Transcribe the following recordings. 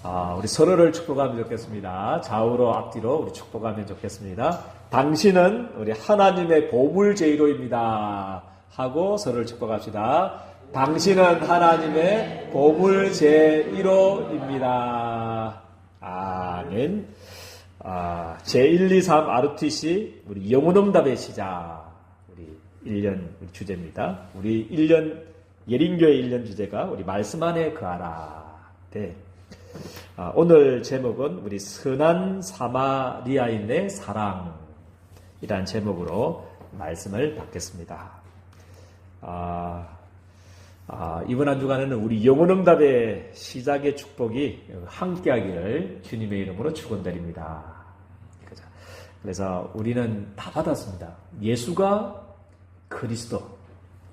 우리 서로를 축복하면 좋겠습니다. 좌우로 앞뒤로 우리 축복하면 좋겠습니다. 당신은 우리 하나님의 보물 제1호입니다. 하고 서로를 축복합시다. 당신은 하나님의 보물 제1호입니다. 아멘. 제1, 2, 3 RTC 우리 영혼응답의 시작. 우리 1년 우리 주제입니다. 우리 1년 예린교회 1년 주제가 우리 말씀 안에 거하라. 네. 오늘 제목은 우리 선한 사마리아인의 사랑이라는 제목으로 말씀을 받겠습니다. 이번 한 주간에는 우리 영혼응답의 시작의 축복이 함께하기를 주님의 이름으로 축원드립니다. 그래서 우리는 다 받았습니다. 예수가 그리스도,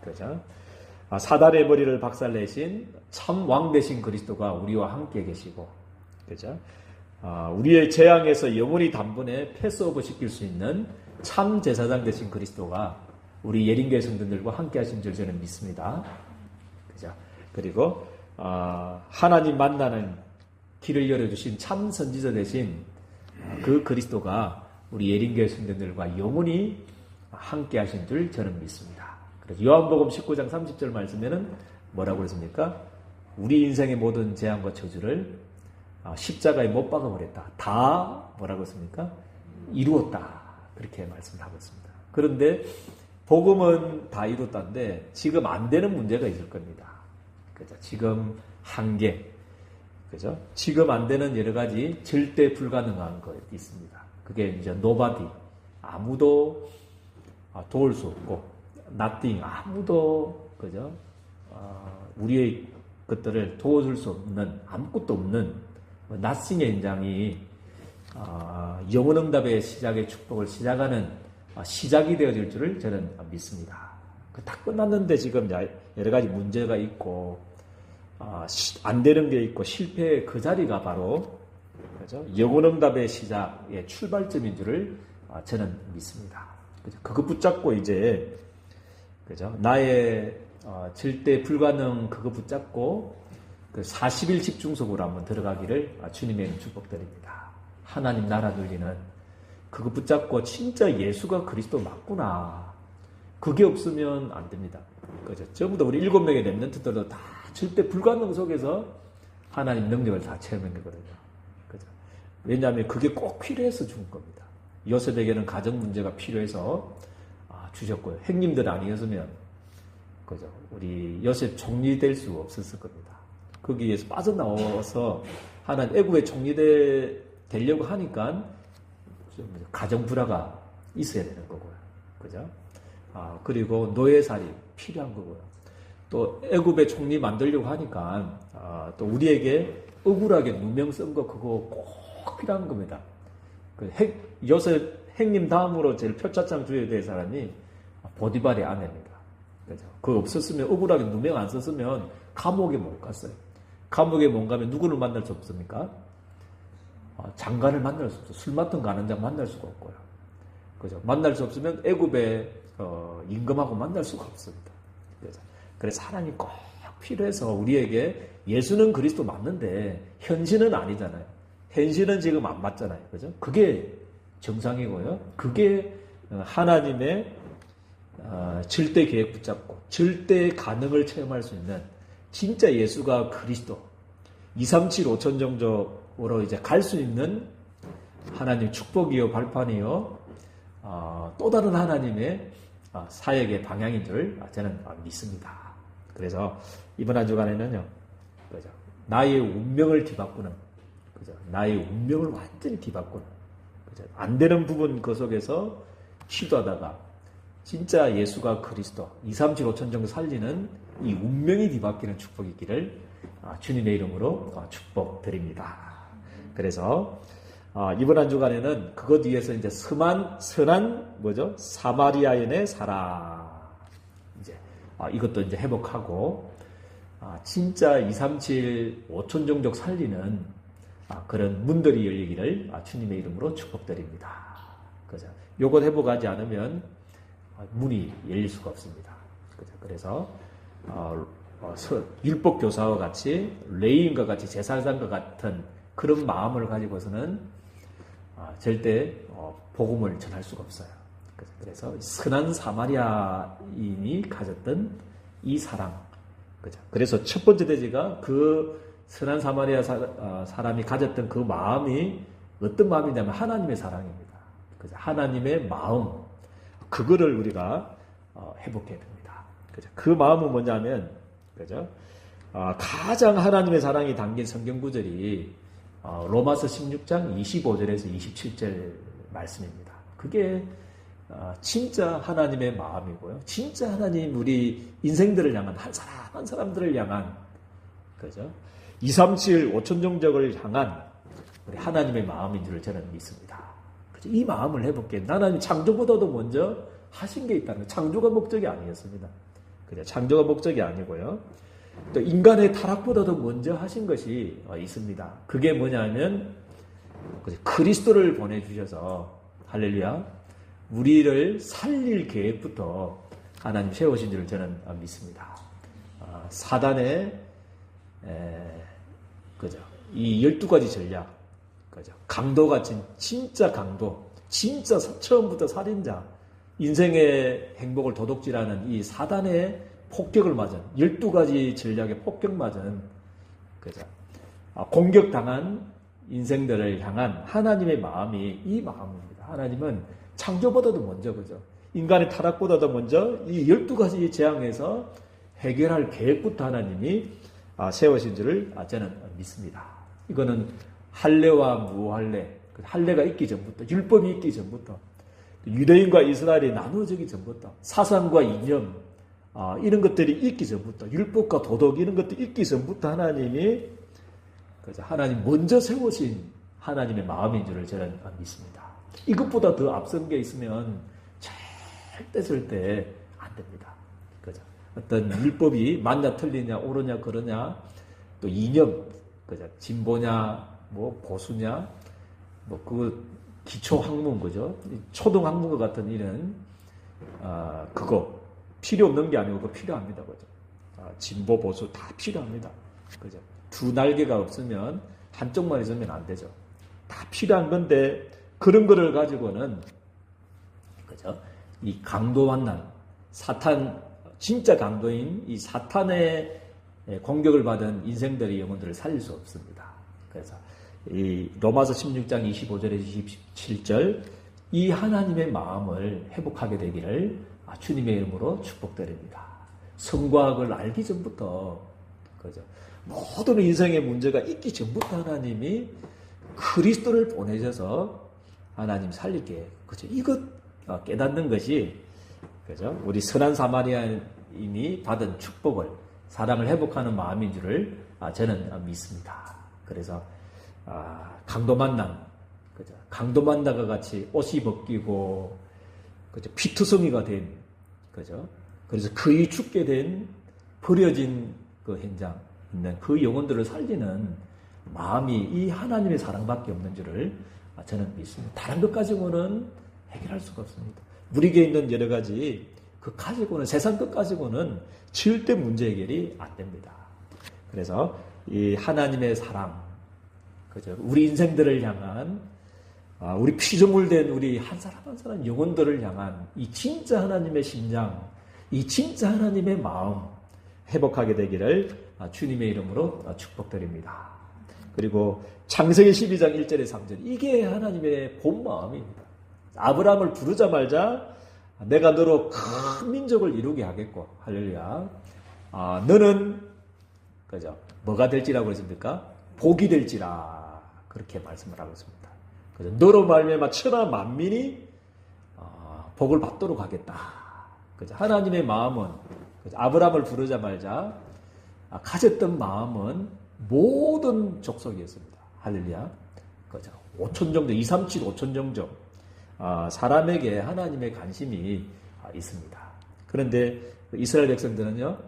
그죠? 사단의 머리를 박살내신 참 왕 되신 그리스도가 우리와 함께 계시고, 그죠? 우리의 재앙에서 영원히 단번에 패스오버 시킬 수 있는 참 제사장 되신 그리스도가 우리 예린교회 성도들과 함께 하신 줄 저는 믿습니다. 그죠? 그리고, 하나님 만나는 길을 열어주신 참 선지자 되신 그 그리스도가 우리 예린교회 성도들과 영원히 함께 하신 줄 저는 믿습니다. 그래서 요한복음 19장 30절 말씀에는 뭐라고 그랬습니까? 우리 인생의 모든 재앙과 저주를 십자가에 못 박아버렸다. 다 뭐라고 했습니까? 이루었다. 그렇게 말씀하고 있습니다. 그런데 복음은 다 이뤘다는데 지금 안 되는 문제가 있을 겁니다. 그죠? 지금 한계, 그죠? 지금 안 되는 여러 가지 절대 불가능한 것이 있습니다. 그게 이제 nobody, 아무도 도울 수 없고, nothing, 아무도, 그죠? 우리의 것들을 도와줄 수 없는, 아무것도 없는 nothing의 현장이 영혼응답의 시작의 축복을 시작하는 시작이 되어질 줄을 저는 믿습니다. 다 끝났는데 지금 여러 가지 문제가 있고 안 되는 게 있고 실패의 그 자리가 바로, 그죠? 영혼응답의 시작의 출발점인 줄을 저는 믿습니다. 그죠? 그거 붙잡고 이제, 그죠? 나의 절대 불가능 그거 붙잡고 그 40일 집중속으로 한번 들어가기를 주님의 이름 축복드립니다. 하나님 나라 누리는 그거 붙잡고 진짜 예수가 그리스도 맞구나. 그게 없으면 안 됩니다. 그죠? 전부 다 우리 7명의 렘넌트들도 다 절대 불가능 속에서 하나님 능력을 다 체험한 거거든요. 그죠? 왜냐하면 그게 꼭 필요해서 준 겁니다. 요셉에게는 가정 문제가 필요해서 주셨고요. 행님들 아니었으면, 그죠? 우리 요셉 총리 될 수 없었을 겁니다. 거기에서 빠져나와서 하나님 애굽의 총리 되려고 하니까 가정 불화가 있어야 되는 거고요. 그죠? 그리고 노예살이 필요한 거고요. 또 애굽의 총리 만들려고 하니까 또 우리에게 억울하게 누명 쓴 거 그거 꼭 필요한 겁니다. 요셉 행님 다음으로 제일 표차장 줘야 될 사람이 보디발의 아내입니다. 그죠? 그거 없었으면, 억울하게 누명 안 썼으면 감옥에 못 갔어요. 감옥에 못 가면 누구를 만날 수 없습니까? 장관을 만날 수 없어요. 술 맡은 간원장 만날 수가 없고요. 그죠? 만날 수 없으면 애굽의 임금하고 만날 수가 없습니다. 그죠? 그래서 하나님 꼭 필요해서 우리에게 예수는 그리스도 맞는데 현실은 아니잖아요. 현실은 지금 안 맞잖아요. 그죠? 그게 정상이고요. 그게 하나님의 절대 계획 붙잡고 절대 가능을 체험할 수 있는 진짜 예수가 그리스도 237 5천 정도로 이제 갈 수 있는 하나님 축복이요 발판이요 또 다른 하나님의 사역의 방향인 줄 저는 믿습니다. 그래서 이번 한 주간에는요, 그죠? 나의 운명을 뒤바꾸는, 그죠? 나의 운명을 완전히 뒤바꾸는, 그죠? 안 되는 부분 그 속에서 시도하다가 진짜 예수가 그리스도 237 5천 정도 살리는 이 운명이 뒤바뀌는 축복이 있기를 주님의 이름으로 축복드립니다. 그래서 이번 한 주간에는 그것 위해서 이제 선한 뭐죠? 사마리아인의 사랑 이제 이것도 이제 회복하고 진짜 237 5천 종족 살리는 그런 문들이 열리기를 주님의 이름으로 축복드립니다. 그죠? 요것 회복하지 않으면 문이 열릴 수가 없습니다. 그죠? 그래서 율법 교사와 같이 레위인과 같이 제사장과 같은 그런 마음을 가지고서는 절대 복음을 전할 수가 없어요. 그래서 선한 사마리아인이 가졌던 이 사랑, 그죠? 그래서 첫 번째 대지가 그 선한 사마리아 사람이 가졌던 그 마음이 어떤 마음이냐면 하나님의 사랑입니다. 그죠? 하나님의 마음, 그거를 우리가 회복해야 됩니다. 그죠? 그 마음은 뭐냐면, 그죠? 가장 하나님의 사랑이 담긴 성경 구절이 로마서 16장 25절에서 27절 말씀입니다. 그게 진짜 하나님의 마음이고요. 진짜 하나님 우리 인생들을 향한 한 사람 한 사람들을 향한, 그죠? 237 5천종족을 향한 우리 하나님의 마음인 줄 저는 믿습니다. 그죠? 이 마음을 해볼게요. 하나님 창조보다도 먼저 하신 게 있다는 거예요. 창조가 목적이 아니었습니다. 그죠? 창조가 목적이 아니고요. 또 인간의 타락보다도 먼저 하신 것이 있습니다. 그게 뭐냐면 그리스도를 보내주셔서, 할렐루야, 우리를 살릴 계획부터 하나님 세우신 줄 저는 믿습니다. 사단의 그죠? 이 12가지 전략, 그죠? 강도같이 진짜 강도, 진짜 처음부터 살인자, 인생의 행복을 도둑질하는 이 사단의 폭격을 맞은 12가지 전략의 폭격 맞은, 그죠? 공격당한 인생들을 향한 하나님의 마음이 이 마음입니다. 하나님은 창조보다도 먼저, 그죠? 인간의 타락보다도 먼저 이 12가지 재앙에서 해결할 계획부터 하나님이 세우신 줄을 저는 믿습니다. 이거는 할례와 무할례, 할례가 있기 전부터, 율법이 있기 전부터, 유대인과 이스라엘이 나누어지기 전부터, 사상과 이념, 이런 것들이 있기 전부터, 율법과 도덕 이런 것들이 있기 전부터 하나님이, 그죠? 하나님 먼저 세우신 하나님의 마음인 줄을 저는 믿습니다. 이것보다 더 앞선 게 있으면 절대 안 됩니다. 그죠? 어떤 율법이 맞냐 틀리냐 옳으냐 그러냐, 또 이념, 그죠? 진보냐 뭐 보수냐, 뭐 그 기초 학문, 그죠? 초등 학문과 같은 이런 그거 필요 없는 게 아니고 그거 필요합니다. 그죠? 진보 보수 다 필요합니다. 그죠? 두 날개가 없으면 한쪽만 있으면 안 되죠. 다 필요한 건데, 그런 거를 가지고는, 그죠? 이 강도 만난 사탄, 진짜 강도인 이 사탄의 공격을 받은 인생들의 영혼들을 살릴 수 없습니다. 그래서 이 로마서 16장 25절에서 27절, 이 하나님의 마음을 회복하게 되기를 주님의 이름으로 축복드립니다. 성과학을 알기 전부터, 그죠? 모든 인생의 문제가 있기 전부터 하나님이 그리스도를 보내셔서 하나님 살릴게, 그죠? 이것 깨닫는 것이, 그죠? 우리 선한 사마리아인이 받은 축복을, 사랑을 회복하는 마음인 줄을 저는 믿습니다. 그래서 강도 만남, 그죠? 강도 만나가 같이 옷이 벗기고, 그죠? 피투성이가 된, 그죠? 그래서 거의 죽게 된 버려진 그 현장 있는 그 영혼들을 살리는 마음이 이 하나님의 사랑밖에 없는 줄을 저는 믿습니다. 다른 것 가지고는 해결할 수가 없습니다. 우리에게 있는 여러 가지 그 가지고는, 세상 것 가지고는 절대 문제 해결이 안 됩니다. 그래서 이 하나님의 사랑, 그죠? 우리 인생들을 향한, 우리 피조물된 우리 한 사람 한 사람 영혼들을 향한 이 진짜 하나님의 심장, 이 진짜 하나님의 마음 회복하게 되기를 주님의 이름으로 축복드립니다. 그리고 창세기 12장 1절에 3절, 이게 하나님의 본 마음입니다. 아브라함을 부르자 말자 내가 너로 큰 민족을 이루게 하겠고, 할렐루야. 너는, 그죠? 뭐가 될지라고 그랬습니까? 복이 될지라, 그렇게 말씀을 하고 있습니다. 그죠? 너로 말미암아 천하 만민이 복을 받도록 하겠다. 그죠? 하나님의 마음은, 그죠? 아브라함을 부르자 말자 가졌던 마음은 모든 족속이었습니다. 할렐루야. 그죠? 5천 정도, 237 5천 정도 사람에게 하나님의 관심이 있습니다. 그런데 이스라엘 백성들은요,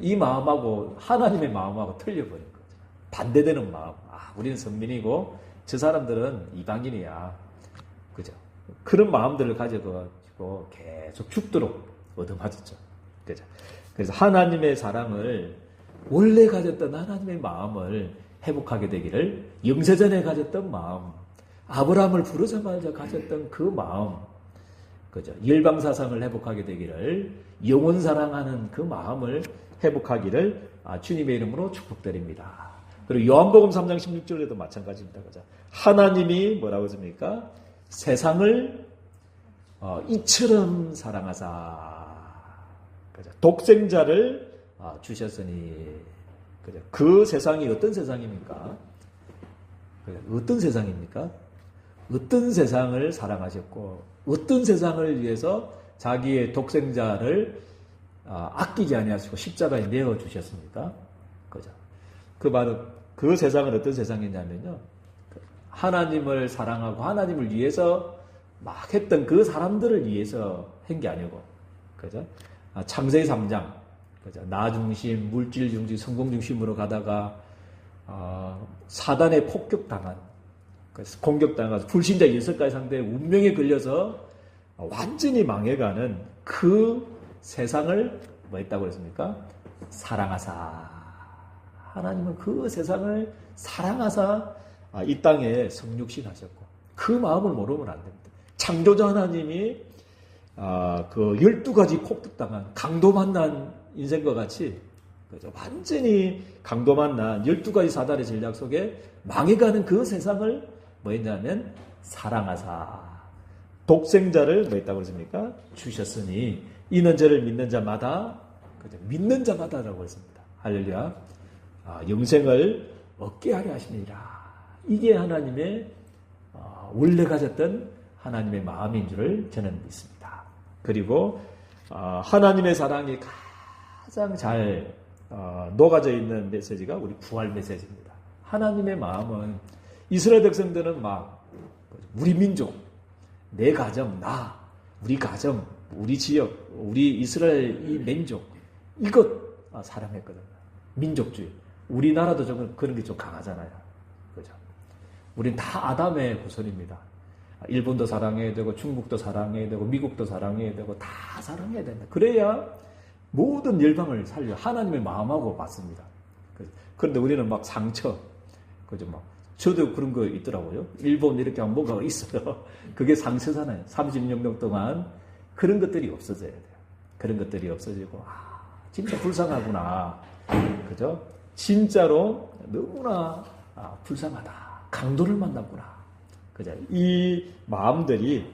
이 마음하고 하나님의 마음하고 틀려버린 거죠. 반대되는 마음. 우리는 선민이고 저 사람들은 이방인이야. 그죠? 그런 마음들을 가지고 계속 죽도록 얻어맞았죠. 그죠? 그래서 하나님의 사랑을 원래 가졌던 하나님의 마음을 회복하게 되기를, 영세전에 가졌던 마음, 아브라함을 부르자마자 가졌던 그 마음, 그죠? 열방 사상을 회복하게 되기를, 영원 사랑하는 그 마음을 회복하기를 주님의 이름으로 축복드립니다. 그리고 요한복음 3장 16절에도 마찬가지입니다. 그죠? 하나님이 뭐라고 했습니까? 세상을 이처럼 사랑하사, 그죠? 독생자를 주셨으니, 그죠? 그 세상이 어떤 세상입니까? 그죠? 어떤 세상입니까? 어떤 세상을 사랑하셨고, 어떤 세상을 위해서 자기의 독생자를 아끼지 아니하시고 십자가에 내어 주셨습니까? 그죠? 그 말은, 그 세상은 어떤 세상이냐면요, 하나님을 사랑하고 하나님을 위해서 막 했던 그 사람들을 위해서 한 게 아니고, 그죠? 창세기 3장, 그죠? 나 중심, 물질 중심, 성공 중심으로 가다가 사단에 폭격당한, 공격당해서 불신자 6가지 상대의 운명에 걸려서 완전히 망해가는 그 세상을 뭐 했다고 그랬습니까? 사랑하사. 하나님은 그 세상을 사랑하사 이 땅에 성육신 하셨고, 그 마음을 모르면 안 됩니다. 창조자 하나님이 그 12가지 폭격당한 강도 만난 인생과 같이, 그죠? 완전히 강도 만난 12가지 사단의 전략 속에 망해가는 그 세상을 뭐 했냐면 사랑하사 독생자를 뭐 했다고 그랬습니까? 주셨으니 이는 저를 믿는 자마다, 그죠? 믿는 자마다라고 했습니다. 할렐루야. 영생을 얻게 하려 하시니라. 이게 하나님의 원래 가졌던 하나님의 마음인 줄을 저는 믿습니다. 그리고 하나님의 사랑이 가장 잘 녹아져 있는 메시지가 우리 부활 메시지입니다. 하나님의 마음은, 이스라엘 백성들은 막 우리 민족, 내 가정, 나, 우리 가정, 우리 지역, 우리 이스라엘 이 민족, 이것 사랑했거든요. 민족주의. 우리나라도 좀 그런 게 좀 강하잖아요. 그죠? 우린 다 아담의 후손입니다. 일본도 사랑해야 되고, 중국도 사랑해야 되고, 미국도 사랑해야 되고, 다 사랑해야 된다. 그래야 모든 열방을 살려 하나님의 마음하고 맞습니다. 그런데 우리는 막 상처, 그죠? 막 저도 그런 거 있더라고요. 일본 이렇게 하면 뭔가 있어요. 그게 상처잖아요. 36년 동안 그런 것들이 없어져야 돼요. 그런 것들이 없어지고, 진짜 불쌍하구나. 그죠? 진짜로 너무나 불쌍하다. 강도를 만났구나. 그죠? 이 마음들이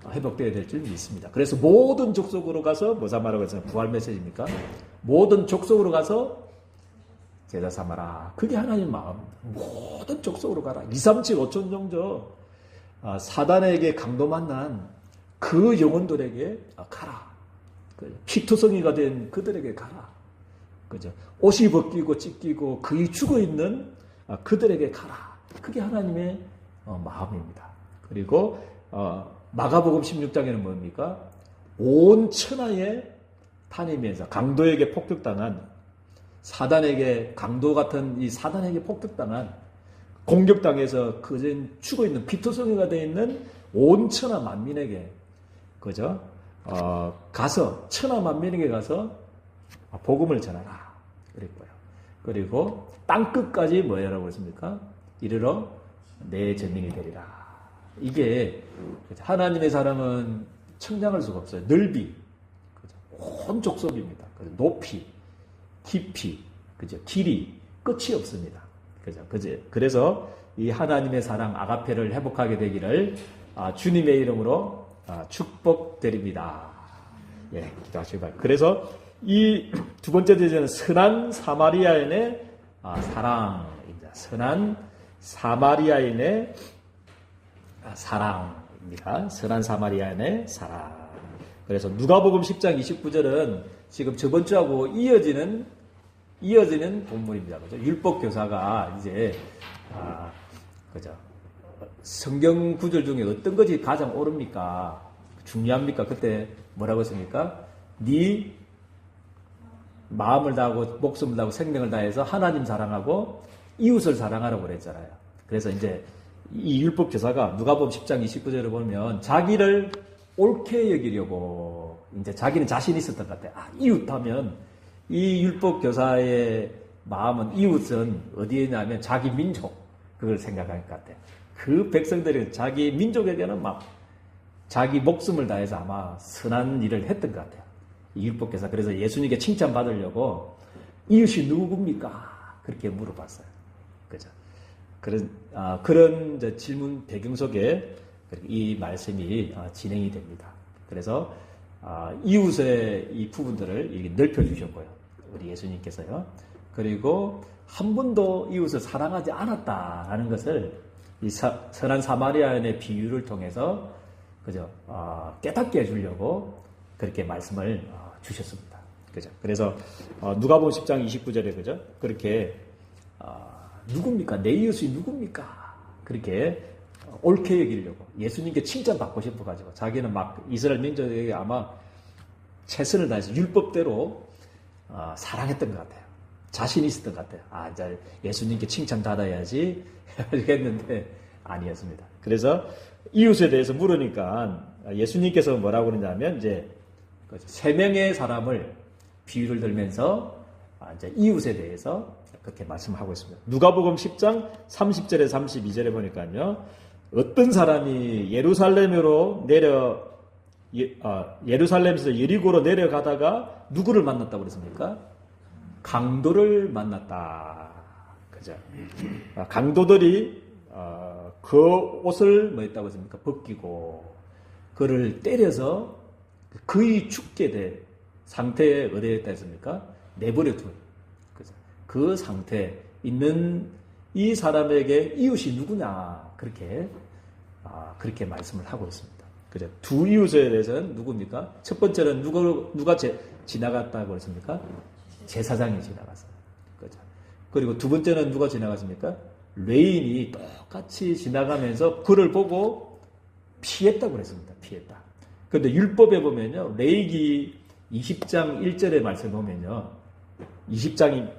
회복되어야 될 줄 믿습니다. 그래서 모든 족속으로 가서, 뭐 삼아라고 해서 부활 메시지입니까? 모든 족속으로 가서 제자 삼아라. 그게 하나님의 마음. 모든 족속으로 가라. 2, 3, 7, 5천 정도 사단에게 강도 만난 그 영혼들에게 가라. 피투성이가 된 그들에게 가라. 그죠? 옷이 벗기고 찢기고 거의 죽어 있는 그들에게 가라. 그게 하나님의 마음입니다. 그리고 마가복음 16장에는 뭡니까? 온 천하에 탄임에서 강도에게 폭격당한, 사단에게, 강도 같은 이 사단에게 폭격당한, 공격당해서 그전 죽어 있는 피투성이가 되어 있는 온 천하 만민에게, 그죠? 가서, 천하 만민에게 가서 복음을 전하라. 그랬고요. 그리고 땅끝까지 뭐라고 했습니까? 이르러 내 증인이 되리라. 이게 하나님의 사랑은 청량할 수가 없어요. 넓이, 온 족속입니다. 높이, 깊이, 그죠? 길이, 끝이 없습니다. 그죠? 그래서 이 하나님의 사랑 아가페를 회복하게 되기를 주님의 이름으로 축복드립니다. 예, 기도하시기 바랍니다. 그래서 이 두 번째 제자는 선한 사마리아인의 사랑입니다. 선한 사마리아인의 사랑입니다. 선한 사마리아인의 사랑. 그래서 누가복음 10장 29절은 지금 저번 주하고 이어지는 본문입니다. 그죠? 율법 교사가 이제 그죠? 성경 구절 중에 어떤 것이 가장 옳습니까? 중요합니까? 그때 뭐라고 했습니까? 네 마음을 다하고 목숨을 다하고 생명을 다해서 하나님 사랑하고 이웃을 사랑하라고 그랬잖아요. 그래서 이제 이 율법 교사가 누가복음 10장 29절을 보면 자기를 옳게 여기려고 이제 자기는 자신이 있었던 것 같아요. 이웃하면 이 율법 교사의 마음은 이웃은 어디에 있냐면 자기 민족 그걸 생각할 것 같아요. 그 백성들이 자기 민족에게는 막 자기 목숨을 다해서 아마 선한 일을 했던 것 같아요. 이 율법께서 그래서 예수님께 칭찬받으려고 이웃이 누굽니까? 그렇게 물어봤어요. 그죠? 그런 질문 배경 속에 이 말씀이 진행이 됩니다. 그래서 이웃의 이 부분들을 이렇게 넓혀주셨고요. 우리 예수님께서요. 그리고 한 번도 이웃을 사랑하지 않았다라는 것을 이 선한 사마리아인의 비유를 통해서 그죠? 깨닫게 해주려고 그렇게 말씀을 주셨습니다. 그죠? 그래서 누가복음 10장 29절에 그죠? 그렇게 누굽니까? 내 이웃이 누굽니까? 그렇게 옳게 여기려고 예수님께 칭찬받고 싶어가지고 자기는 막 이스라엘 민족에게 아마 최선을 다해서 율법대로 사랑했던 것 같아요. 자신이 있었던 것 같아요. 이제 예수님께 칭찬받아야지 했는데 아니었습니다. 그래서 이웃에 대해서 물으니까 예수님께서 뭐라고 그러냐면 이제 세 명의 사람을 비유를 들면서 이제 이웃에 대해서 그렇게 말씀하고 있습니다. 누가복음 10장 30절에 32절에 보니까요. 어떤 사람이 예루살렘에서 여리고로 내려가다가 누구를 만났다고 그랬습니까? 강도를 만났다. 그죠? 강도들이 그 옷을 뭐 했다고 했습니까? 벗기고 그를 때려서 거의 죽게 된 상태에 의뢰했다 했습니까? 내버려 둔. 그죠? 그 상태에 있는 이 사람에게 이웃이 누구냐? 그렇게 말씀을 하고 있습니다. 그죠? 두 이웃에 대해서는 누굽니까? 첫 번째는 누가 지나갔다고 했습니까? 제사장이 지나갔어요. 그죠? 그리고 두 번째는 누가 지나갔습니까? 레인이 똑같이 지나가면서 그를 보고 피했다고 그랬습니다. 피했다. 그런데 율법에 보면요. 레위기 20장 1절의 말씀 보면요. 20장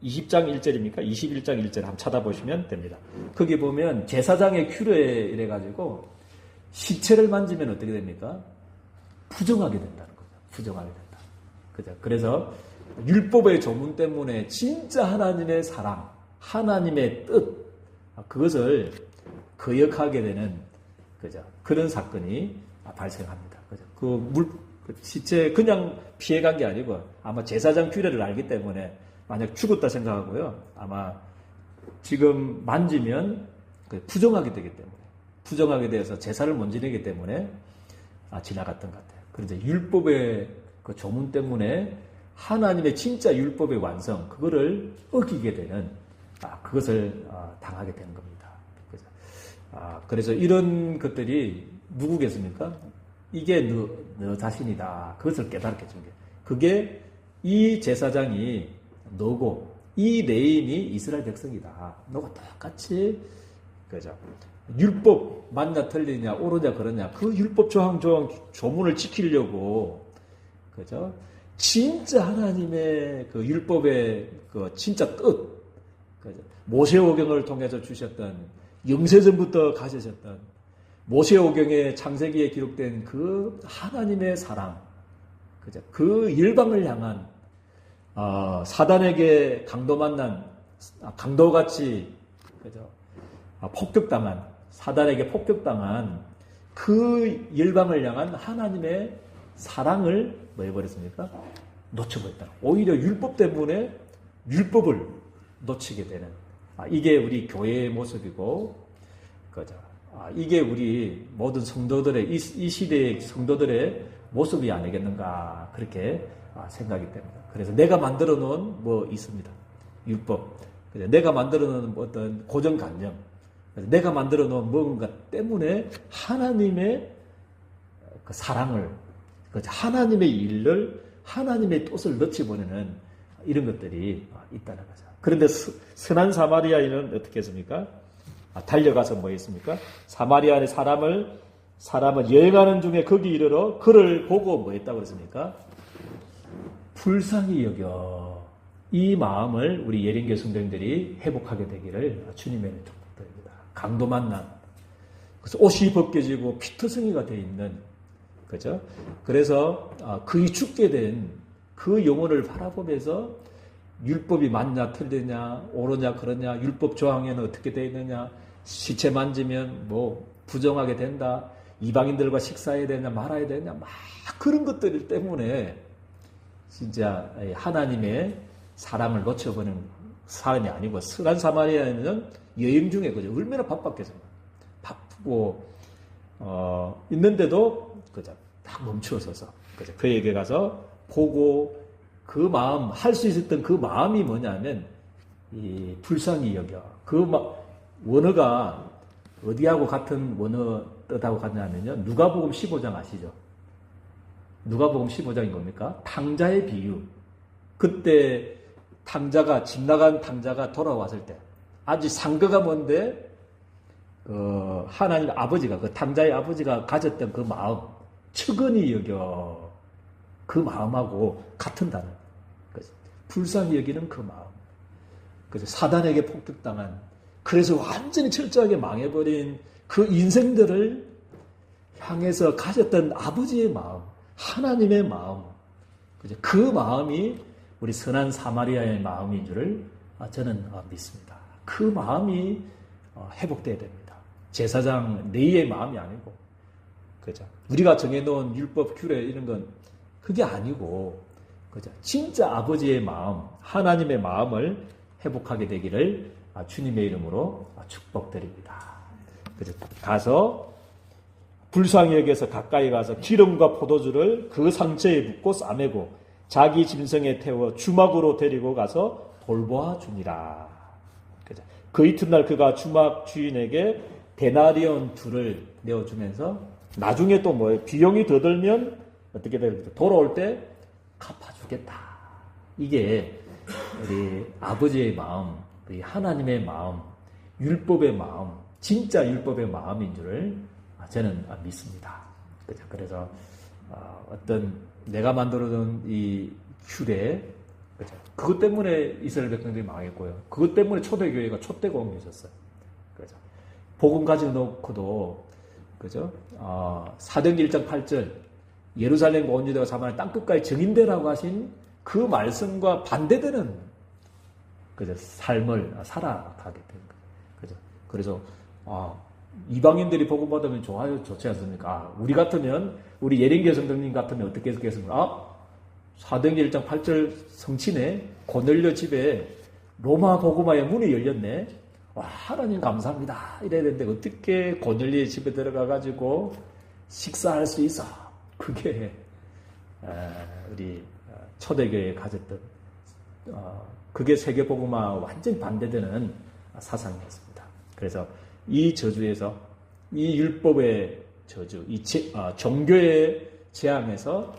1절입니까? 21장 1절 한번 찾아보시면 됩니다. 거기 보면 제사장의 규례에 이래가지고 시체를 만지면 어떻게 됩니까? 부정하게 된다는 거죠. 부정하게 된다. 그죠? 그래서 율법의 조문 때문에 진짜 하나님의 사랑, 하나님의 뜻, 그것을 거역하게 되는, 그죠? 그런 사건이 발생합니다. 그죠? 그 시체 그냥 피해간 게 아니고 아마 제사장 규례를 알기 때문에 만약 죽었다 생각하고요. 아마 지금 만지면 부정하게 되기 때문에, 부정하게 돼서 제사를 못 지내기 때문에 지나갔던 것 같아요. 그런데 율법의 그 조문 때문에 하나님의 진짜 율법의 완성, 그거를 어기게 되는, 그것을 당하게 되는 겁니다. 그죠? 그래서 이런 것들이 누구겠습니까? 이게 너 자신이다. 그것을 깨닫게 준 게. 그게 이 제사장이 너고, 이 레인이 이스라엘 백성이다. 너가 똑같이, 그죠? 율법 맞냐 틀리냐 옳으냐 그러냐 그 율법 조문을 지키려고, 그죠? 진짜 하나님의 그 율법의 그 진짜 뜻, 그죠? 모세오경을 통해서 주셨던, 영세전부터 가지셨던 모세오경의 창세기에 기록된 그 하나님의 사랑, 그죠? 그 열방을 향한 사단에게 강도같이, 그죠? 폭격당한, 사단에게 폭격당한 그 열방을 향한 하나님의 사랑을 뭐 해버렸습니까? 놓쳐버렸다. 오히려 율법 때문에 율법을 놓치게 되는, 이게 우리 교회의 모습이고, 그죠? 이게 우리 모든 성도들의, 이 시대의 성도들의 모습이 아니겠는가, 그렇게 생각이 됩니다. 그래서 내가 만들어 놓은 뭐 있습니다. 율법. 내가 만들어 놓은 어떤 고정관념. 내가 만들어 놓은 뭔가 때문에 하나님의 그 사랑을, 하나님의 일을, 하나님의 뜻을 넣지 보내는 이런 것들이 있다는 거죠. 그런데 선한 사마리아인은 어떻게 했습니까? 달려가서 뭐 했습니까? 사마리아의 사람을 여행하는 중에 거기 이르러 그를 보고 뭐 했다고 그랬습니까? 불쌍히 여겨. 이 마음을 우리 예린교 성도님들이 회복하게 되기를 주님의 축복드립니다. 강도 만난, 그래서 옷이 벗겨지고 피터성이가 되어 있는, 그죠? 그래서 그의 죽게 된 그 영혼을 바라보면서 율법이 맞냐 틀리냐 옳으냐 그러냐 율법 조항에는 어떻게 되어 있느냐 시체 만지면 뭐 부정하게 된다 이방인들과 식사해야 되냐 말아야 되냐 막 그런 것들 때문에 진짜 하나님의 사랑을 놓쳐버리는 사람이 아니고 선한 사마리아인은 여행 중에 그죠 얼마나 바빴겠어요. 바쁘고 있는데도 그죠 딱 멈추어서서 그죠 그에게 가서 보고 그 마음 할 수 있었던 그 마음이 뭐냐면 이 불쌍히 여겨 그 원어가 어디하고 같은 원어 뜻하고 같냐면요 누가복음 15장 아시죠? 누가복음 15장이 뭡니까? 탕자의 비유. 그때 탕자가 집 나간 탕자가 돌아왔을 때 아주 상거가 뭔데 하나님 아버지가 그 탕자의 아버지가 가졌던 그 마음 측은히 여겨 그 마음하고 같은 단어. 불쌍히 여기는 그 마음. 그래서 사단에게 폭격당한 그래서 완전히 철저하게 망해버린 그 인생들을 향해서 가졌던 아버지의 마음, 하나님의 마음, 그 마음이 우리 선한 사마리아의 마음인 줄을 저는 믿습니다. 그 마음이 회복돼야 됩니다. 제사장 레위의 마음이 아니고, 그죠? 우리가 정해놓은 율법, 규례 이런 건 그게 아니고, 그죠? 진짜 아버지의 마음, 하나님의 마음을 회복하게 되기를 주님의 이름으로 축복드립니다. 그래서 가서 불쌍히 여겨서 가까이 가서 기름과 포도주를 그 상처에 붓고 싸매고 자기 짐승에 태워 주막으로 데리고 가서 돌보아 주니라. 그죠? 그 이튿날 그가 주막 주인에게 데나리온 둘을 내어주면서 나중에 또 뭐예요? 비용이 더 들면 어떻게 될까? 돌아올 때 갚아주겠다. 이게 우리 아버지의 마음, 우리 하나님의 마음, 율법의 마음, 진짜 율법의 마음인 줄을 저는 믿습니다. 그래서 어떤 내가 만들어둔 이 규례, 그것 때문에 이스라엘 백성들이 망했고요. 그것 때문에 초대교회가 촛대공이 있었어요. 그죠? 복음 가지고 놓고도 그죠? 사도행전 1장 8절 예루살렘과 온 유대와 사마리아 땅끝까지 증인되라고 하신 그 말씀과 반대되는 그죠? 삶을 살아가게 된 거예요. 그죠? 그래서 이방인들이 복음 받으면 좋지 않습니까? 우리 같으면 우리 예린교 성도님 같으면 어떻게 했겠습니까? 사도행전 1장 8절 성친에 고넬료 집에 로마 복음화의 문이 열렸네. 와, 하나님 감사합니다. 이래야 되는데 어떻게 고넬료의 집에 들어가가지고 식사할 수 있어? 그게 우리 초대교회에 가졌던 그게 세계복음화 완전히 반대되는 사상이었습니다. 그래서 이 저주에서 이 율법의 저주, 이 종교의 재앙에서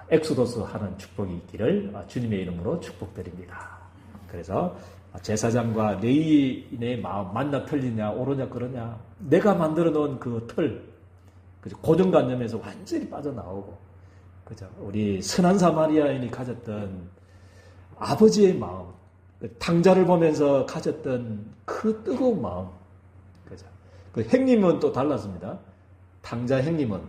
엑소더스 하는 축복이 있기를 주님의 이름으로 축복드립니다. 그래서 제사장과 레위인의 마음 맞나 틀리냐 옳으냐 그러냐 내가 만들어 놓은 그 틀 고정관념에서 완전히 빠져나오고 그죠? 우리 선한 사마리아인이 가졌던 아버지의 마음 탕자를 보면서 가졌던 그 뜨거운 마음 그죠? 그 행님은 또 달랐습니다. 탕자 행님은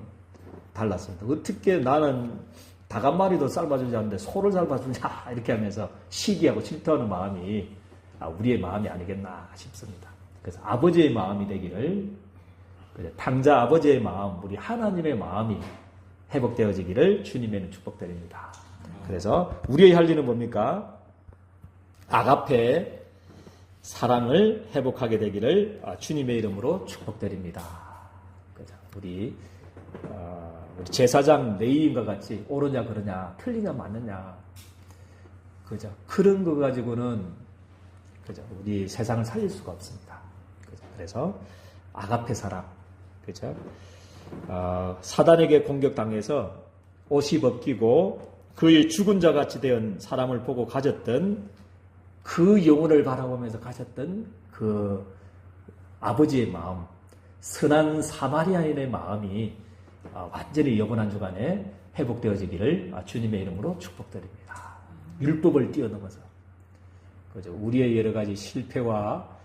달랐습니다. 어떻게 나는 닭 한 마리도 삶아주지 않는데 소를 삶아주냐 이렇게 하면서 시기하고 질투하는 마음이 우리의 마음이 아니겠나 싶습니다. 그래서 아버지의 마음이 되기를 탕자 아버지의 마음 우리 하나님의 마음이 회복되어지기를 주님의 축복드립니다. 그래서 우리의 할 일은 뭡니까? 아가페 사랑을 회복하게 되기를 주님의 이름으로 축복드립니다. 우리 제사장 레위인과 같이 옳으냐 그러냐 틀리냐 맞느냐 그죠? 그런 거 가지고는 그죠? 우리 세상을 살릴 수가 없습니다. 그죠? 그래서 아가페 사랑 그죠? 사단에게 공격당해서 옷이 벗기고 그의 죽은 자 같이 된 사람을 보고 가졌던 그 영혼을 바라보면서 가졌던 그 아버지의 마음, 선한 사마리아인의 마음이 완전히 이번 한 주간에 회복되어지기를 주님의 이름으로 축복드립니다. 율법을 뛰어넘어서 그죠? 우리의 여러 가지 실패와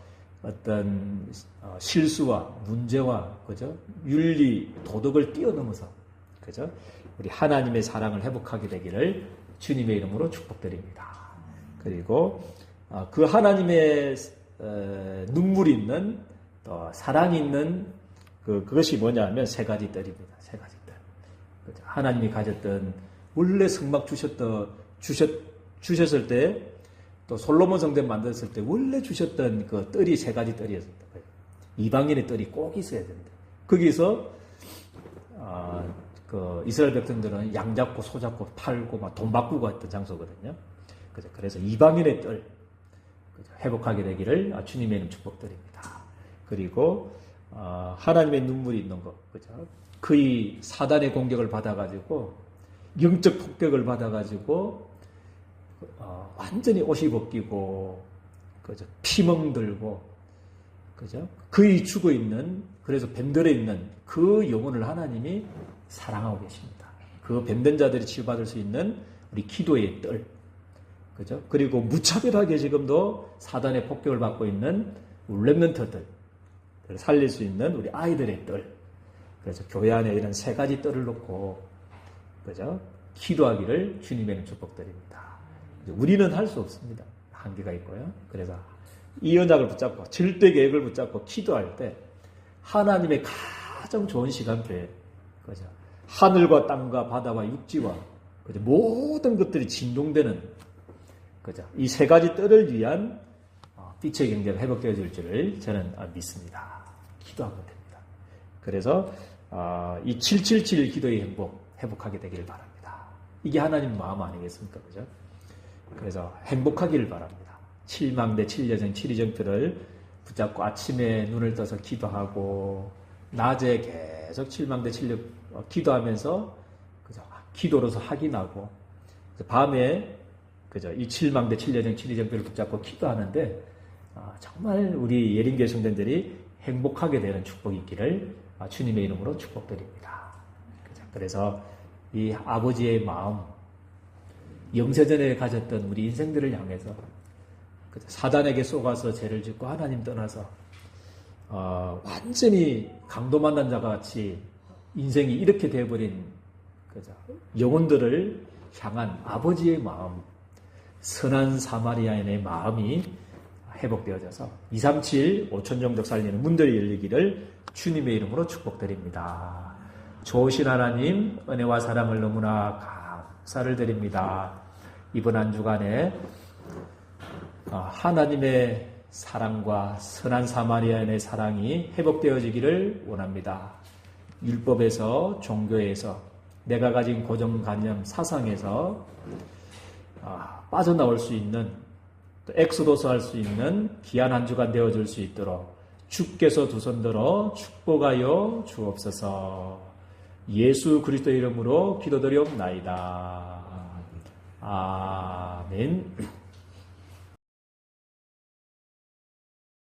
어떤 실수와 문제와 그죠? 윤리, 도덕을 뛰어넘어서 그죠? 우리 하나님의 사랑을 회복하게 되기를 주님의 이름으로 축복드립니다. 그리고 그 하나님의 눈물이 있는 또 사랑이 있는 그것이 뭐냐면 세 가지 뜰입니다. 세 가지 뜰. 하나님이 가졌던 원래 성막 주셨을 때 또 솔로몬 성전 만들었을 때 원래 주셨던 그 뜰이 세 가지 뜰이었습니다. 이방인의 뜰이 꼭 있어야 된다. 거기서 그 이스라엘 백성들은 양 잡고 소 잡고 팔고 막 돈 바꾸고 했던 장소거든요. 그래서 이방인의 뜰 회복하게 되기를 주님의 이름 축복드립니다. 그리고 하나님의 눈물이 있는 것, 그죠? 그의 사단의 공격을 받아가지고 영적 폭격을 받아가지고 완전히 옷이 벗기고, 그죠? 피멍들고, 그죠? 그의 죽어 있는, 그래서 뱀들에 있는 그 영혼을 하나님이 사랑하고 계십니다. 그 뱀된 자들이 치유받을 수 있는 우리 기도의 뜰, 그죠? 그리고 무차별하게 지금도 사단의 폭격을 받고 있는 렘넌트들 살릴 수 있는 우리 아이들의 뜰. 그래서 교회 안에 이런 세 가지 뜰을 놓고, 그죠? 기도하기를 주님의 축복드립니다. 우리는 할 수 없습니다. 한계가 있고요. 그래서 이 언약을 붙잡고 절대 계획을 붙잡고 기도할 때 하나님의 가장 좋은 시간표에, 그죠? 하늘과 땅과 바다와 육지와, 그죠? 모든 것들이 진동되는, 그죠? 이 세 가지 뜰을 위한 빛의 경제가 회복되어질 줄을 저는 믿습니다. 기도하면 됩니다. 그래서 이 777 기도의 회복하게 되기를 바랍니다. 이게 하나님 마음 아니겠습니까? 그죠? 그래서 행복하기를 바랍니다. 7망대, 7여정, 7이정표를 붙잡고 아침에 눈을 떠서 기도하고, 낮에 계속 7망대, 7여 기도하면서, 그죠? 기도로서 확인하고, 밤에, 그죠? 이 7망대, 7여정, 7이정표를 붙잡고 기도하는데, 정말 우리 예린교회 성도들이 행복하게 되는 축복이 있기를 주님의 이름으로 축복드립니다. 그죠? 그래서 이 아버지의 마음, 영세전에 가졌던 우리 인생들을 향해서 사단에게 속아서 죄를 짓고 하나님 떠나서 완전히 강도 만난 자가 같이 인생이 이렇게 되어버린, 그죠? 영혼들을 향한 아버지의 마음, 선한 사마리아인의 마음이 회복되어져서 237 5천종족 살리는 문들이 열리기를 주님의 이름으로 축복드립니다. 좋으신 하나님, 은혜와 사랑을 너무나 감사를 드립니다. 이번 한 주간에 하나님의 사랑과 선한 사마리아인의 사랑이 회복되어지기를 원합니다. 율법에서, 종교에서, 내가 가진 고정관념, 사상에서 빠져나올 수 있는, 또 엑소도스 할 수 있는 귀한 한 주간 되어줄 수 있도록 주께서 두 손 들어 축복하여 주옵소서. 예수 그리스도의 이름으로 기도드리옵나이다. 아멘.